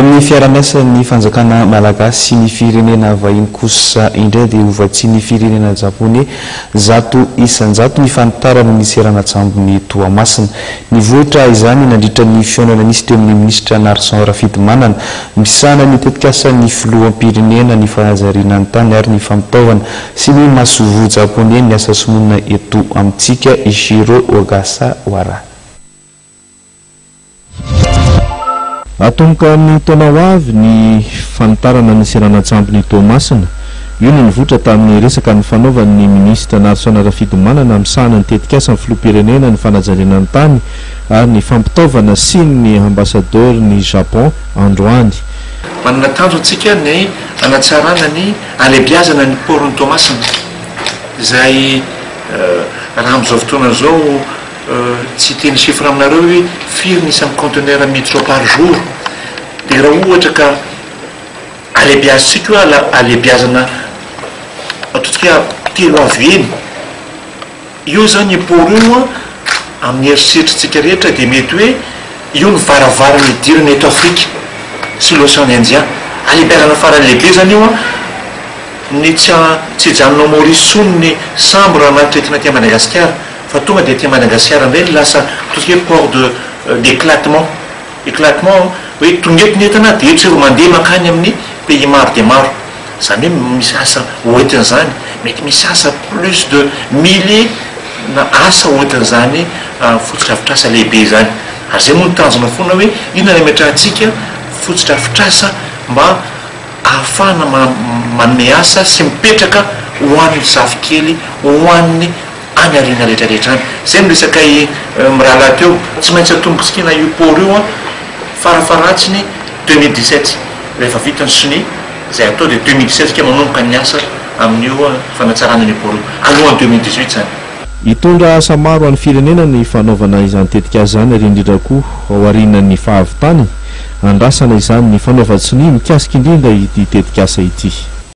Amin'ny fiara-miasan'ny fanjakana malagasy sy ny firenena vahiny kosa indray dia ovatsy ny firenena japone zato isanjato ny fanitarana ny seranatsambo Toamasina. Nivoatra izany nandritra ny fihaonana nisy teo amin'ny ministra Narsan Rafidimanana misana ny tetikasa ny filoham-pirenena ny fanajariana ny tany ary ny fampitaovana sy ny masovo japone ny asa somonina eto amintsika Ishiro Ogasawara. Atomboka ny taona ho avy ny fanitarana ny seranatsambo Toamasina io no nivoatra tamin'ny resaka ny fanaovan'ny ministra Narsan Rafidimanana misahana ny tetikasa ny filoham-pirenena ny fanajariana ny tany ary ny fampitaovana sy ny ambassadeur ny Japon androany. Manana tanjo antsika ny anatsarana ny alebiazana ny port'ny Toamasina izay raha amin'izao fotoana zao tsy teny chiffre aminareo hoe firy isan'ny conteneur miditra par jour dia raha ohatra ka alebiazitsika alebiazana ataontsika telo avy eny io zany por io amin'ny eritreritrintsika rehetra dia mety hoe io ny varavarana idirana eto Afrika sy l'océan Indien. Alebiazana farany lehibe zany io ny tsy hijanona Maurice ny sambre anaty aty Madagasikara fa tonga dia aty Madagasikara indray lasa ataontsika hoe port d'éclatement hoe tongetiny entana dia tsy mandeha makany amin'ny pays maro dia maro. Zany hoe misy asa oentin'izany mety misy asa plus de milliers na asa oentin'izany fototra-afitrasa lehibe zany. Ary zay moa ny tanjona foana hoe inona ny ametrahantsika fototra-afitrasa mba ahafahana manome asa sy mipetraka ho an'ny zafikely ho an'ny any ariana rehetrarehetra any. Zay miresaka mirahalahy teo tsy maintsy atombotsika io por io farafaratsiny 2017 rehefa vitany sony zay atao dia 2017 ka manomboka ny asa amin'io fanatsarana ny por io alohan'ny 2018 zany. Hitondra asa maro amin'ny firenena ny fanaovana izany tetikasa izany ary indrindra koa ao aorianan'ny fahavitany andrasana izany ny fanaovan-tsiny mikasika indrindra ity tetikasa ity.